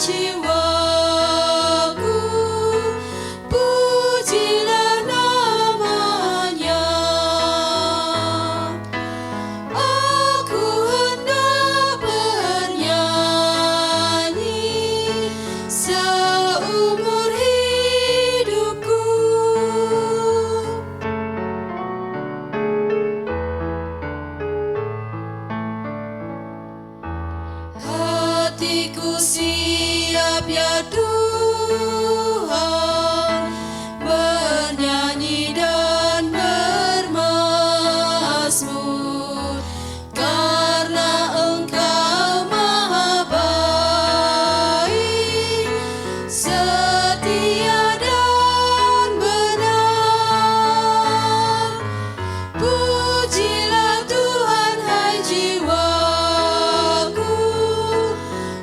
jiwaku, pujilah namanya. Aku hendak bernyanyi seumur hidupku. Hatiku siap ya Tuhan, bernyanyi dan bermazmur, karena Engkau maha baik, setia dan benar. Pujilah Tuhan hai jiwaku,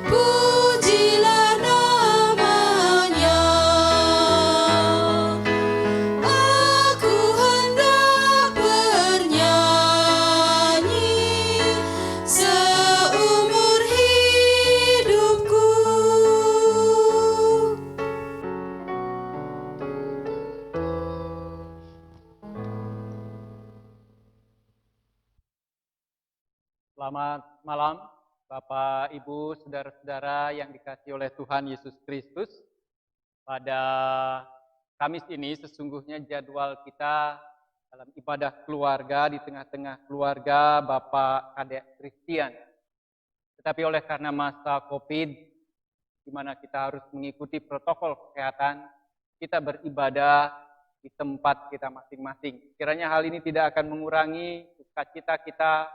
pujilah namanya. Aku hendak bernyanyi seumur hidupku. Selamat malam, Bapak, Ibu, saudara-saudara yang dikasihi oleh Tuhan Yesus Kristus. Pada Kamis ini sesungguhnya jadwal kita dalam ibadah keluarga di tengah-tengah keluarga Bapak Kadek Christian. Tetapi oleh karena masa COVID, di mana kita harus mengikuti protokol kesehatan, kita beribadah di tempat kita masing-masing. Kiranya hal ini tidak akan mengurangi sukacita kita,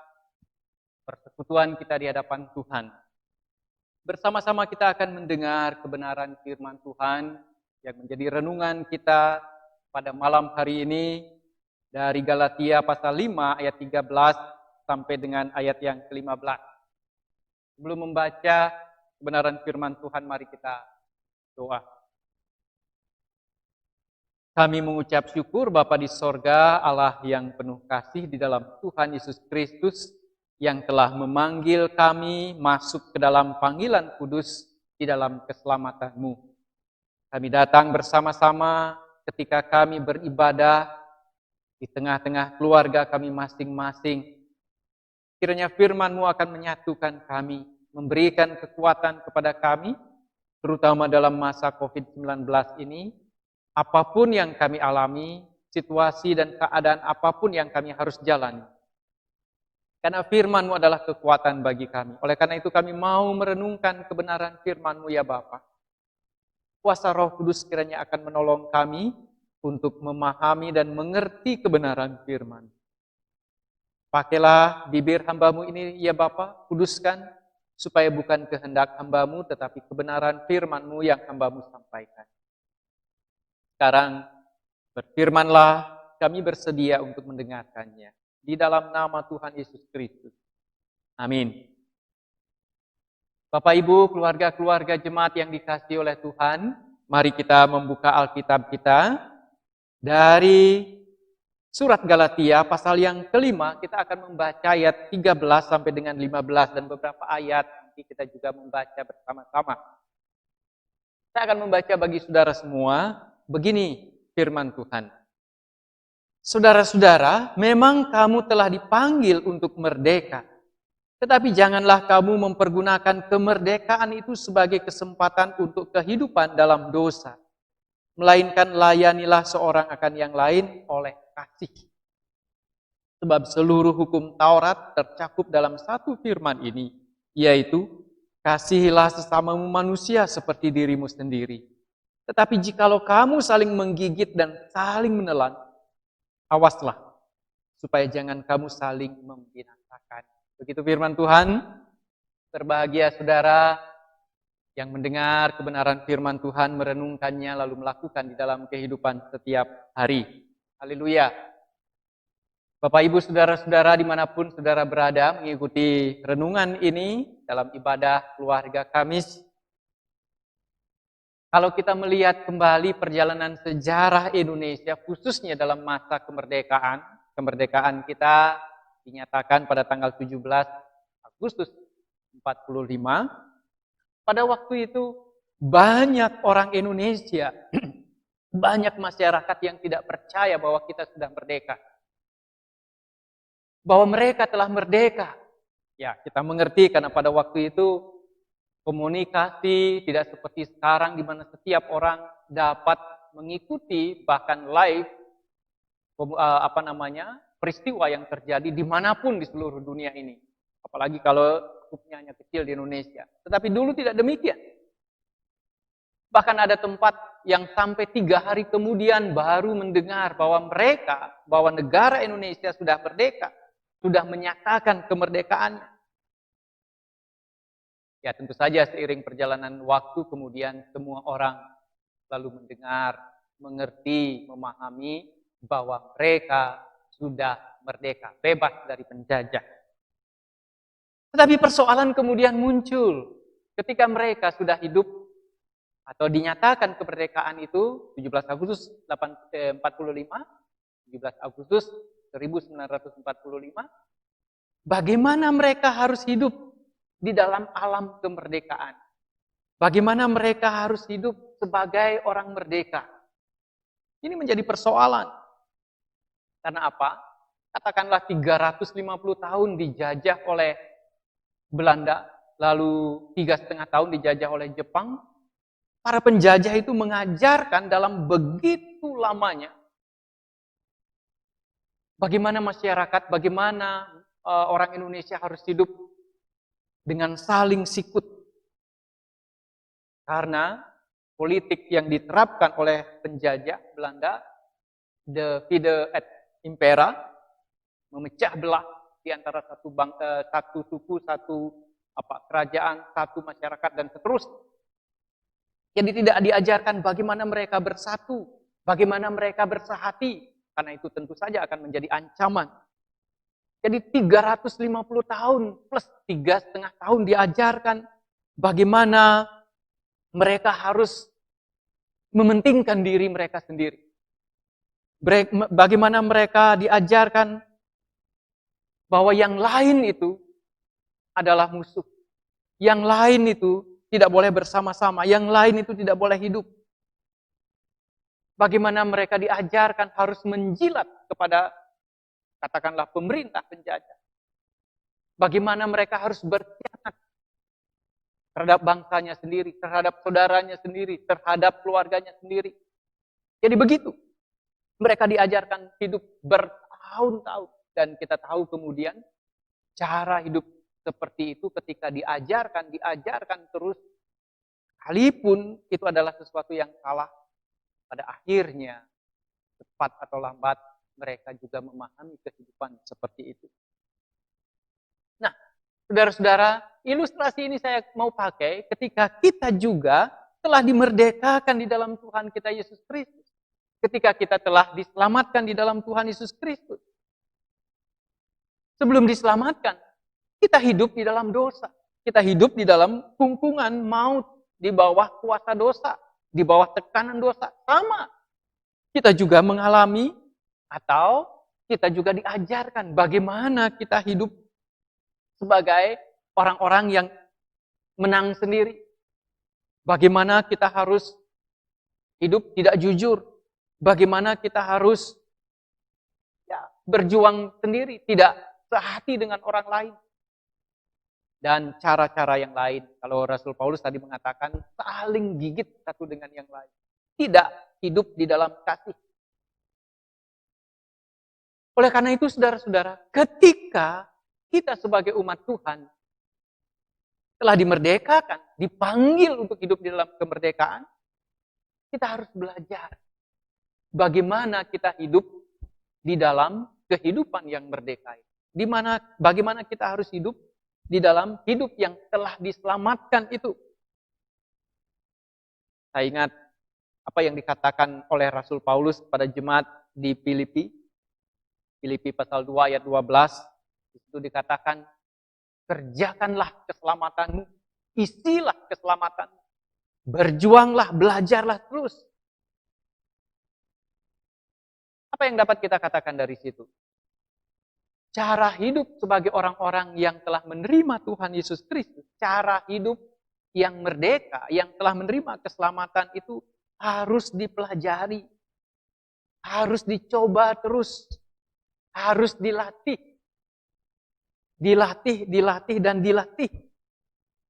persekutuan kita di hadapan Tuhan. Bersama-sama kita akan mendengar kebenaran firman Tuhan yang menjadi renungan kita pada malam hari ini dari Galatia pasal 5 ayat 13 sampai dengan ayat yang ke-15. Sebelum membaca kebenaran firman Tuhan, mari kita doa. Kami mengucap syukur Bapa di sorga, Allah yang penuh kasih di dalam Tuhan Yesus Kristus, yang telah memanggil kami masuk ke dalam panggilan kudus di dalam keselamatan-Mu. Kami datang bersama-sama ketika kami beribadah di tengah-tengah keluarga kami masing-masing. Kiranya firman-Mu akan menyatukan kami, memberikan kekuatan kepada kami, terutama dalam masa COVID-19 ini. Apapun yang kami alami, situasi dan keadaan apapun yang kami harus jalani. Karena firman-Mu adalah kekuatan bagi kami. Oleh karena itu kami mau merenungkan kebenaran firman-Mu ya Bapa. Kuasa Roh Kudus kiranya akan menolong kami untuk memahami dan mengerti kebenaran firman. Pakailah bibir hamba-Mu ini ya Bapa, kuduskan, supaya bukan kehendak hamba-Mu tetapi kebenaran firman-Mu yang hamba-Mu sampaikan. Sekarang berfirmanlah, kami bersedia untuk mendengarkannya. Di dalam nama Tuhan Yesus Kristus. Amin. Bapak, Ibu, keluarga-keluarga jemaat yang dikasihi oleh Tuhan, mari kita membuka Alkitab kita. Dari surat Galatia, pasal yang kelima, kita akan membaca ayat 13 sampai dengan 15, dan beberapa ayat nanti kita juga membaca bersama-sama. Saya akan membaca bagi saudara semua, begini firman Tuhan. Saudara-saudara, memang kamu telah dipanggil untuk merdeka. Tetapi janganlah kamu mempergunakan kemerdekaan itu sebagai kesempatan untuk kehidupan dalam dosa. Melainkan layanilah seorang akan yang lain oleh kasih. Sebab seluruh hukum Taurat tercakup dalam satu firman ini, yaitu, kasihilah sesamamu manusia seperti dirimu sendiri. Tetapi jikalau kamu saling menggigit dan saling menelan, awaslah, supaya jangan kamu saling membinasakan. Begitu firman Tuhan. Berbahagia saudara yang mendengar kebenaran firman Tuhan, merenungkannya, lalu melakukan di dalam kehidupan setiap hari. Haleluya. Bapak, Ibu, saudara-saudara dimanapun saudara berada mengikuti renungan ini dalam ibadah keluarga Kamis. Kalau kita melihat kembali perjalanan sejarah Indonesia, khususnya dalam masa kemerdekaan kita dinyatakan pada tanggal 17 Agustus 45. Pada waktu itu banyak orang Indonesia, banyak masyarakat yang tidak percaya bahwa kita sudah merdeka. Bahwa mereka telah merdeka. Ya, kita mengerti karena pada waktu itu komunikasi tidak seperti sekarang di mana setiap orang dapat mengikuti bahkan live peristiwa yang terjadi dimanapun di seluruh dunia ini. Apalagi kalau skupnya hanya kecil di Indonesia. Tetapi dulu tidak demikian. Bahkan ada tempat yang sampai 3 hari kemudian baru mendengar bahwa negara Indonesia sudah merdeka, sudah menyatakan kemerdekaannya. Ya tentu saja seiring perjalanan waktu kemudian semua orang lalu mendengar, mengerti, memahami bahwa mereka sudah merdeka, bebas dari penjajah. Tetapi persoalan kemudian muncul ketika mereka sudah hidup atau dinyatakan kemerdekaan itu 17 Agustus 17 Agustus 1945, bagaimana mereka harus hidup di dalam alam kemerdekaan? Bagaimana mereka harus hidup sebagai orang merdeka? Ini menjadi persoalan. Karena apa? Katakanlah 350 tahun dijajah oleh Belanda, lalu 3,5 tahun dijajah oleh Jepang. Para penjajah itu mengajarkan dalam begitu lamanya bagaimana masyarakat, bagaimana orang Indonesia harus hidup dengan saling sikut. Karena politik yang diterapkan oleh penjajah Belanda, divide et impera, memecah belah di antara satu suku, satu kerajaan, satu masyarakat dan seterusnya. Jadi tidak diajarkan bagaimana mereka bersatu, bagaimana mereka bersahati, karena itu tentu saja akan menjadi ancaman. Jadi 350 tahun plus 3,5 tahun diajarkan bagaimana mereka harus mementingkan diri mereka sendiri. Bagaimana mereka diajarkan bahwa yang lain itu adalah musuh. Yang lain itu tidak boleh bersama-sama. Yang lain itu tidak boleh hidup. Bagaimana mereka diajarkan harus menjilat kepada, katakanlah, pemerintah penjajah. Bagaimana mereka harus berkhianat terhadap bangsanya sendiri, terhadap saudaranya sendiri, terhadap keluarganya sendiri. Jadi begitu. Mereka diajarkan hidup bertahun-tahun. Dan kita tahu kemudian cara hidup seperti itu ketika diajarkan terus, sekalipun itu adalah sesuatu yang salah, pada akhirnya, cepat atau lambat, mereka juga memahami kehidupan seperti itu. Nah, saudara-saudara, ilustrasi ini saya mau pakai ketika kita juga telah dimerdekakan di dalam Tuhan kita Yesus Kristus. Ketika kita telah diselamatkan di dalam Tuhan Yesus Kristus. Sebelum diselamatkan, kita hidup di dalam dosa. Kita hidup di dalam kungkungan maut, di bawah kuasa dosa, di bawah tekanan dosa. Sama. Kita juga mengalami atau kita juga diajarkan bagaimana kita hidup sebagai orang-orang yang menang sendiri. Bagaimana kita harus hidup tidak jujur. Bagaimana kita harus berjuang sendiri, tidak sehati dengan orang lain. Dan cara-cara yang lain. Kalau Rasul Paulus tadi mengatakan saling gigit satu dengan yang lain. Tidak hidup di dalam kasih. Oleh karena itu saudara-saudara, ketika kita sebagai umat Tuhan telah dimerdekakan, dipanggil untuk hidup di dalam kemerdekaan, kita harus belajar bagaimana kita hidup di dalam kehidupan yang merdeka. Bagaimana kita harus hidup di dalam hidup yang telah diselamatkan itu. Saya ingat apa yang dikatakan oleh Rasul Paulus pada jemaat di Filipi. Filipi pasal 2 ayat 12. Itu dikatakan, kerjakanlah keselamatanmu, isilah keselamatanmu. Berjuanglah, belajarlah terus. Apa yang dapat kita katakan dari situ? Cara hidup sebagai orang-orang yang telah menerima Tuhan Yesus Kristus, cara hidup yang merdeka, yang telah menerima keselamatan itu harus dipelajari, harus dicoba terus, harus dilatih. Dilatih, dilatih, dan dilatih.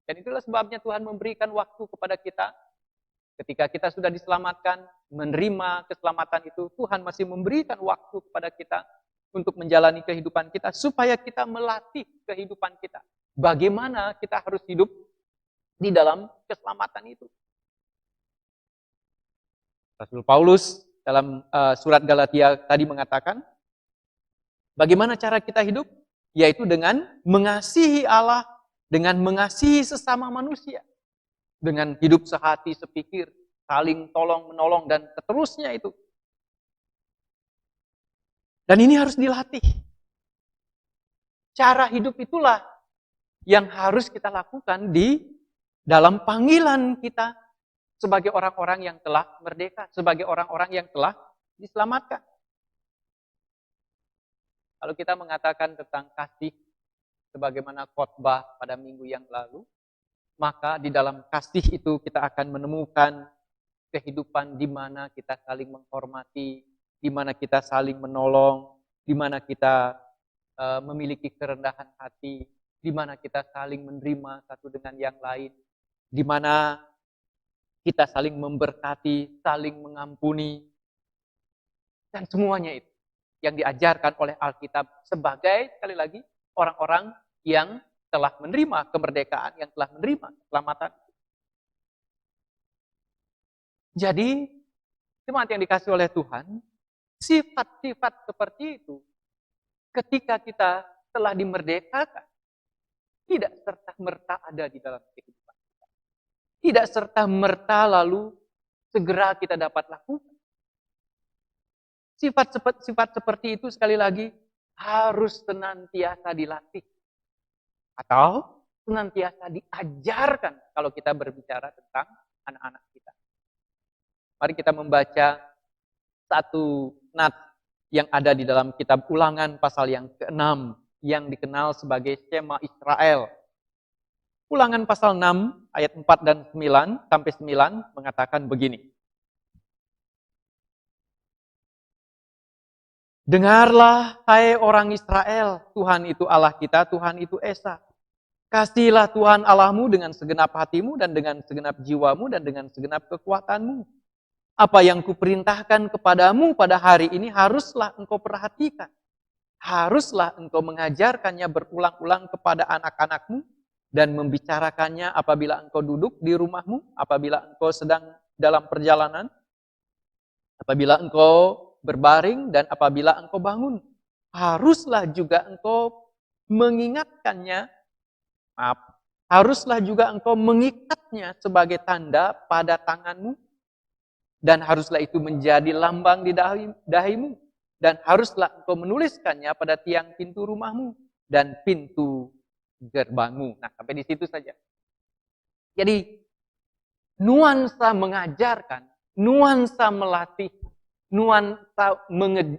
Dan itulah sebabnya Tuhan memberikan waktu kepada kita. Ketika kita sudah diselamatkan, menerima keselamatan itu, Tuhan masih memberikan waktu kepada kita untuk menjalani kehidupan kita, supaya kita melatih kehidupan kita. Bagaimana kita harus hidup di dalam keselamatan itu. Rasul Paulus dalam surat Galatia tadi mengatakan, bagaimana cara kita hidup? Yaitu dengan mengasihi Allah, dengan mengasihi sesama manusia. Dengan hidup sehati, sepikir, saling tolong-menolong, dan seterusnya itu. Dan ini harus dilatih. Cara hidup itulah yang harus kita lakukan di dalam panggilan kita sebagai orang-orang yang telah merdeka, sebagai orang-orang yang telah diselamatkan. Kalau kita mengatakan tentang kasih, sebagaimana khotbah pada minggu yang lalu, maka di dalam kasih itu kita akan menemukan kehidupan di mana kita saling menghormati, di mana kita saling menolong, di mana kita memiliki kerendahan hati, di mana kita saling menerima satu dengan yang lain, di mana kita saling memberkati, saling mengampuni, dan semuanya itu yang diajarkan oleh Alkitab sebagai, sekali lagi, orang-orang yang telah menerima kemerdekaan, yang telah menerima keselamatan. Jadi, jemaat yang dikasih oleh Tuhan, sifat-sifat seperti itu, ketika kita telah dimerdekakan, tidak serta-merta ada di dalam kehidupan kita. Tidak serta-merta lalu segera kita dapat lakukan. Sifat seperti itu sekali lagi harus senantiasa dilatih. Atau senantiasa diajarkan kalau kita berbicara tentang anak-anak kita. Mari kita membaca satu nats yang ada di dalam kitab Ulangan pasal yang ke-6 yang dikenal sebagai Shema Israel. Ulangan pasal 6 ayat 4 dan 9 sampai 9 mengatakan begini. Dengarlah, hai orang Israel, Tuhan itu Allah kita, Tuhan itu Esa. Kasihilah Tuhan Allahmu dengan segenap hatimu dan dengan segenap jiwamu dan dengan segenap kekuatanmu. Apa yang kuperintahkan kepadamu pada hari ini haruslah engkau perhatikan. Haruslah engkau mengajarkannya berulang-ulang kepada anak-anakmu dan membicarakannya apabila engkau duduk di rumahmu, apabila engkau sedang dalam perjalanan, apabila engkau berbaring dan apabila engkau bangun. Haruslah juga engkau mengingatkannya, haruslah juga engkau mengikatnya sebagai tanda pada tanganmu, dan haruslah itu menjadi lambang di dahimu, dan haruslah engkau menuliskannya pada tiang pintu rumahmu dan pintu gerbangmu. Nah, sampai di situ saja. Jadi, nuansa mengajarkan, nuansa melatih, nuansa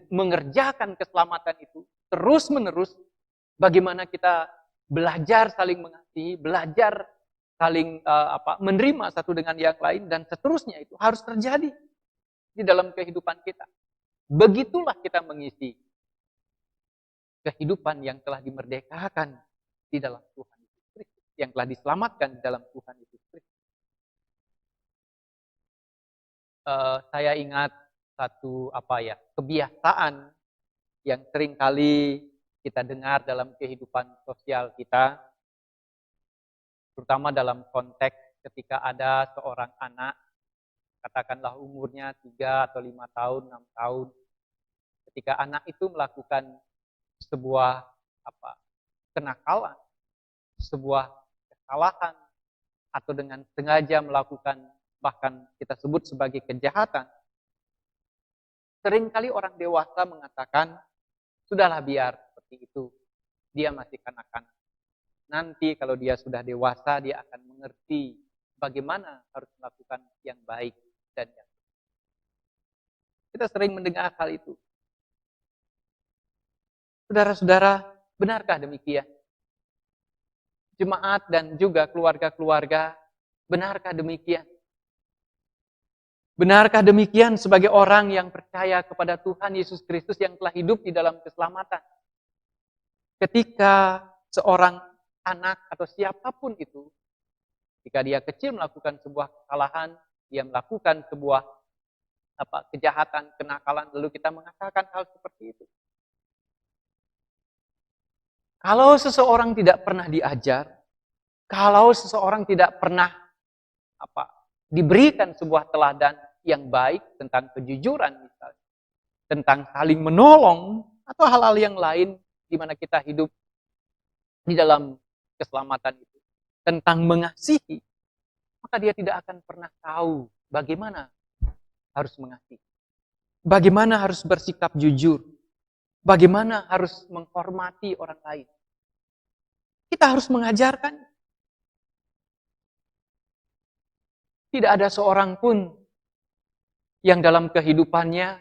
mengerjakan keselamatan itu terus-menerus. Bagaimana kita belajar saling mengasihi, belajar saling menerima satu dengan yang lain, dan seterusnya itu harus terjadi di dalam kehidupan kita. Begitulah kita mengisi kehidupan yang telah dimerdekakan di dalam Tuhan Yesus Kristus, yang telah diselamatkan di dalam Tuhan Yesus Kristus. Saya ingat satu kebiasaan yang sering kali kita dengar dalam kehidupan sosial kita, terutama dalam konteks ketika ada seorang anak, katakanlah umurnya 3 atau 5 tahun, 6 tahun, ketika anak itu melakukan sebuah kenakalan, sebuah kesalahan, atau dengan sengaja melakukan, bahkan kita sebut sebagai kejahatan, seringkali orang dewasa mengatakan, sudahlah biar seperti itu, dia masih kanak-kanak. Nanti kalau dia sudah dewasa, dia akan mengerti bagaimana harus melakukan yang baik dan yang benar. Kita sering mendengar hal itu. Saudara-saudara, benarkah demikian? Jemaat dan juga keluarga-keluarga Benarkah demikian? Benarkah demikian sebagai orang yang percaya kepada Tuhan Yesus Kristus yang telah hidup di dalam keselamatan? Ketika seorang anak atau siapapun itu, jika dia kecil melakukan sebuah kesalahan, dia melakukan sebuah kejahatan, kenakalan, lalu kita mengatakan hal seperti itu. Kalau seseorang tidak pernah diajar, kalau seseorang tidak pernah diberikan sebuah teladan yang baik tentang kejujuran misalnya, tentang saling menolong atau hal-hal yang lain di mana kita hidup di dalam keselamatan itu, tentang mengasihi, maka dia tidak akan pernah tahu bagaimana harus mengasihi, bagaimana harus bersikap jujur, bagaimana harus menghormati orang lain. Kita harus mengajarkan. Tidak ada seorang pun yang dalam kehidupannya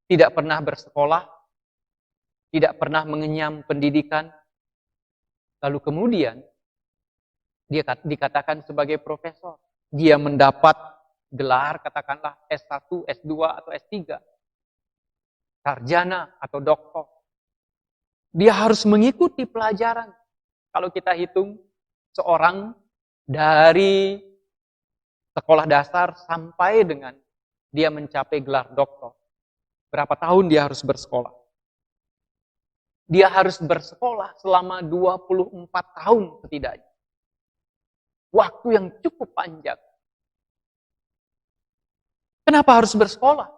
tidak pernah bersekolah, tidak pernah mengenyam pendidikan, lalu kemudian dia dikatakan sebagai profesor. Dia mendapat gelar, katakanlah S1, S2, atau S3, sarjana atau doktor. Dia harus mengikuti pelajaran. Kalau kita hitung, seorang dari sekolah dasar sampai dengan dia mencapai gelar doktor, berapa tahun dia harus bersekolah? Dia harus bersekolah selama 24 tahun setidaknya. Waktu yang cukup panjang. Kenapa harus bersekolah?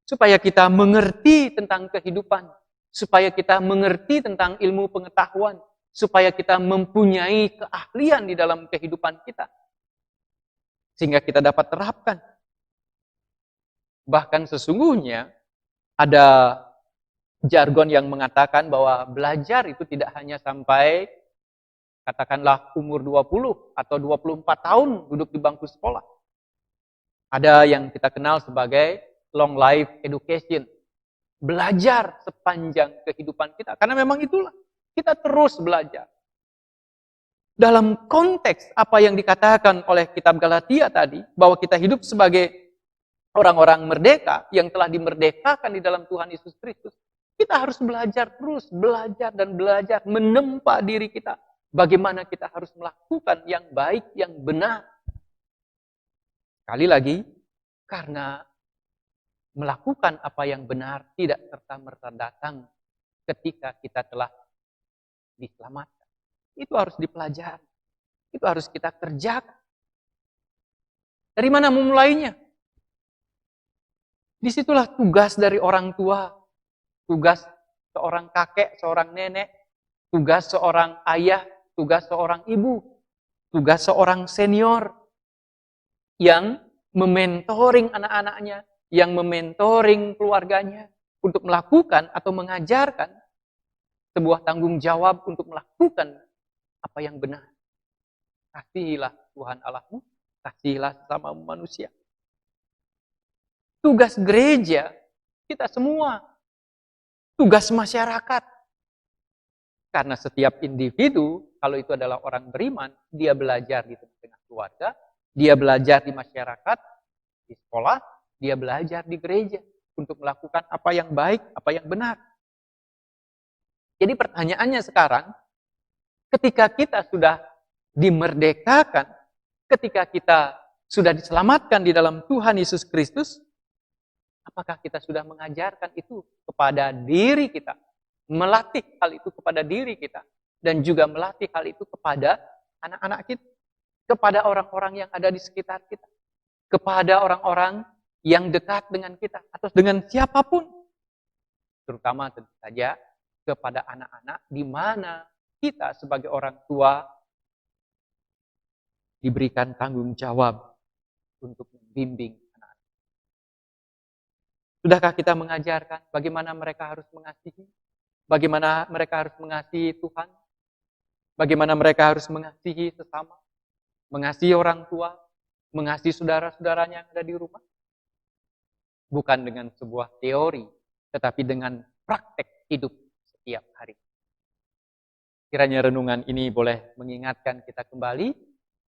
Supaya kita mengerti tentang kehidupan, supaya kita mengerti tentang ilmu pengetahuan, supaya kita mempunyai keahlian di dalam kehidupan kita. Sehingga kita dapat terapkan. Bahkan sesungguhnya ada jargon yang mengatakan bahwa belajar itu tidak hanya sampai katakanlah umur 20 atau 24 tahun duduk di bangku sekolah. Ada yang kita kenal sebagai long life education. Belajar sepanjang kehidupan kita. Karena memang itulah. Kita terus belajar. Dalam konteks apa yang dikatakan oleh kitab Galatia tadi, bahwa kita hidup sebagai orang-orang merdeka yang telah dimerdekakan di dalam Tuhan Yesus Kristus, kita harus belajar terus, belajar dan belajar, menempa diri kita. Bagaimana kita harus melakukan yang baik, yang benar. Sekali lagi, karena melakukan apa yang benar tidak serta-merta datang ketika kita telah diselamatkan. Itu harus dipelajari. Itu harus kita kerjakan. Dari mana memulainya? Disitulah tugas dari orang tua. Tugas seorang kakek, seorang nenek. Tugas seorang ayah, tugas seorang ibu. Tugas seorang senior. Yang mementoring anak-anaknya. Yang mementoring keluarganya. Untuk melakukan atau mengajarkan sebuah tanggung jawab untuk melakukan apa yang benar. Kasihilah Tuhan Allahmu, kasihilah sesama manusia. Tugas gereja, kita semua. Tugas masyarakat. Karena setiap individu, kalau itu adalah orang beriman, dia belajar di tengah keluarga, dia belajar di masyarakat, di sekolah, dia belajar di gereja untuk melakukan apa yang baik, apa yang benar. Jadi pertanyaannya sekarang, ketika kita sudah dimerdekakan, ketika kita sudah diselamatkan di dalam Tuhan Yesus Kristus, apakah kita sudah mengajarkan itu kepada diri kita? Melatih hal itu kepada diri kita. Dan juga melatih hal itu kepada anak-anak kita. Kepada orang-orang yang ada di sekitar kita. Kepada orang-orang yang dekat dengan kita. Atau dengan siapapun. Terutama tentu saja kepada anak-anak di mana kita sebagai orang tua diberikan tanggung jawab untuk membimbing anak-anak. Sudahkah kita mengajarkan bagaimana mereka harus mengasihi? Bagaimana mereka harus mengasihi Tuhan? Bagaimana mereka harus mengasihi sesama? Mengasihi orang tua? Mengasihi saudara-saudaranya yang ada di rumah? Bukan dengan sebuah teori, tetapi dengan praktek hidup setiap hari. Kiranya renungan ini boleh mengingatkan kita kembali,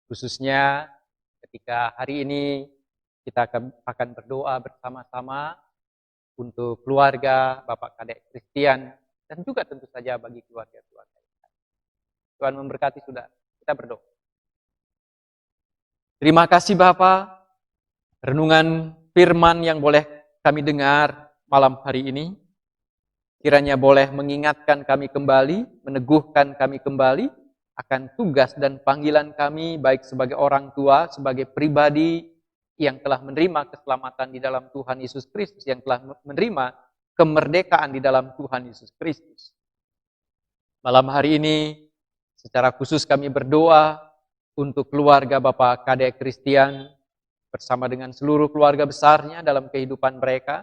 khususnya ketika hari ini kita akan berdoa bersama-sama untuk keluarga Bapak Kadek Christian dan juga tentu saja bagi keluarga-keluarga. Tuhan memberkati saudara. Kita berdoa. Terima kasih Bapak, renungan firman yang boleh kami dengar malam hari ini. Kiranya boleh mengingatkan kami kembali, meneguhkan kami kembali akan tugas dan panggilan kami baik sebagai orang tua, sebagai pribadi yang telah menerima keselamatan di dalam Tuhan Yesus Kristus, yang telah menerima kemerdekaan di dalam Tuhan Yesus Kristus. Malam hari ini secara khusus kami berdoa untuk keluarga Bapak Kadek Christian bersama dengan seluruh keluarga besarnya dalam kehidupan mereka,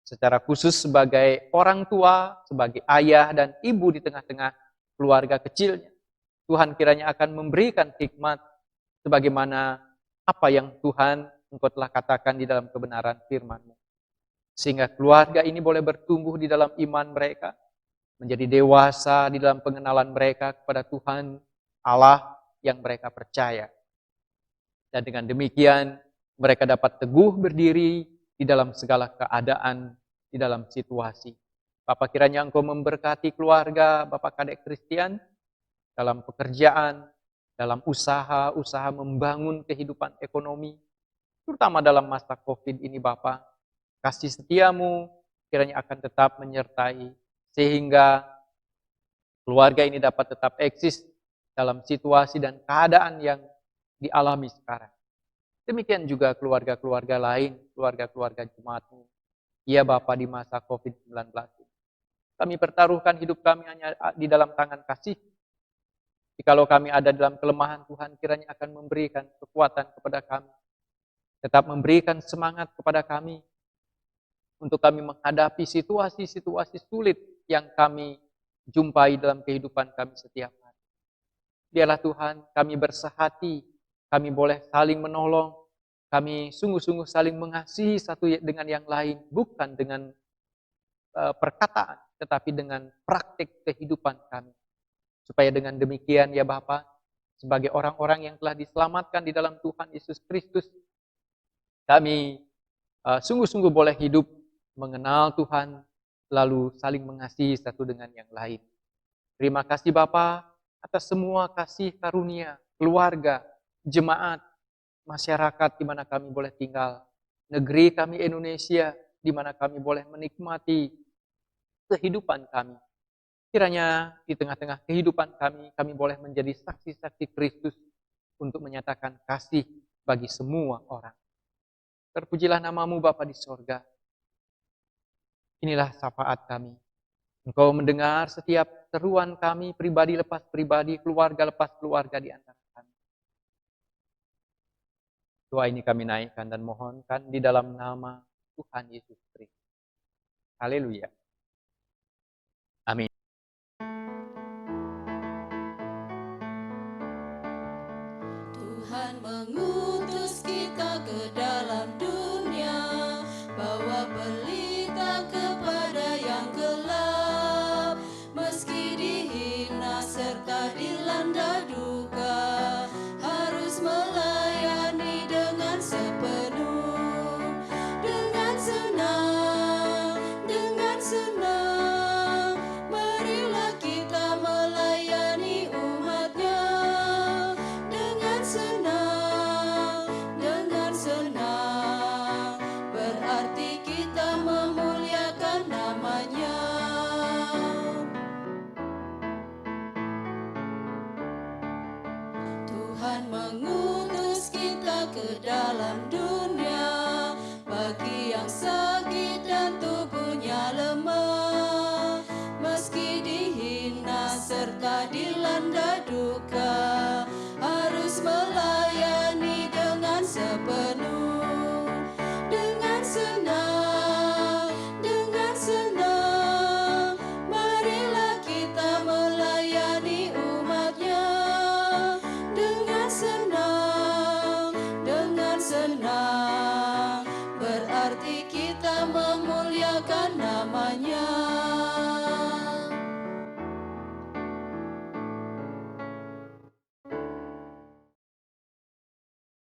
secara khusus sebagai orang tua, sebagai ayah dan ibu di tengah-tengah keluarga kecilnya. Tuhan kiranya akan memberikan hikmat sebagaimana apa yang Tuhan Engkau telah katakan di dalam kebenaran firman-Mu. Sehingga keluarga ini boleh bertumbuh di dalam iman mereka, menjadi dewasa di dalam pengenalan mereka kepada Tuhan Allah yang mereka percaya. Dan dengan demikian mereka dapat teguh berdiri di dalam segala keadaan, di dalam situasi. Bapak kiranya Engkau memberkati keluarga Bapak Kadek Christian dalam pekerjaan, dalam usaha membangun kehidupan ekonomi, terutama dalam masa COVID ini Bapak. Kasih setiamu kiranya akan tetap menyertai, sehingga keluarga ini dapat tetap eksis dalam situasi dan keadaan yang dialami sekarang. Demikian juga keluarga-keluarga lain, keluarga-keluarga jemaat-Mu. Ya Bapa, di masa COVID-19. Kami pertaruhkan hidup kami hanya di dalam tangan kasih. Jikalau kami ada dalam kelemahan, Tuhan kiranya akan memberikan kekuatan kepada kami. Tetap memberikan semangat kepada kami untuk kami menghadapi situasi-situasi sulit yang kami jumpai dalam kehidupan kami setiap hari. Biarlah Tuhan kami bersehati, kami boleh saling menolong, kami sungguh-sungguh saling mengasihi satu dengan yang lain, bukan dengan perkataan, tetapi dengan praktik kehidupan kami. Supaya dengan demikian ya Bapa, sebagai orang-orang yang telah diselamatkan di dalam Tuhan Yesus Kristus, kami sungguh-sungguh boleh hidup mengenal Tuhan, lalu saling mengasihi satu dengan yang lain. Terima kasih Bapa atas semua kasih karunia, keluarga, jemaat, masyarakat di mana kami boleh tinggal, negeri kami Indonesia di mana kami boleh menikmati kehidupan kami. Kiranya di tengah-tengah kehidupan kami boleh menjadi saksi-saksi Kristus untuk menyatakan kasih bagi semua orang. Terpujilah namamu Bapa di sorga. Inilah syafaat kami. Engkau mendengar setiap seruan kami, pribadi lepas pribadi, keluarga lepas keluarga di antara kami. Doa ini kami naikkan dan mohonkan di dalam nama Tuhan Yesus Kristus. Haleluya. Amin. Tuhan mengutus kita ke dalam dunia, bawa berita kepada yang gelap. Meski dihina serta dilanda duka, harus melayani dengan sepenuh. Dengan senang, marilah kita melayani umat-Nya. Dengan senang, berarti kita memuliakan nama-Nya. Tuhan mengutus kita ke dalam dunia, bagi yang sakit dan tubuhnya lemah. Meski dihina serta dilanda duka, harus melayani dengan sepenuh. Dengan senang, marilah kita melayani umat-Nya. Dengan senang, berarti kita memuliakan nama-Nya.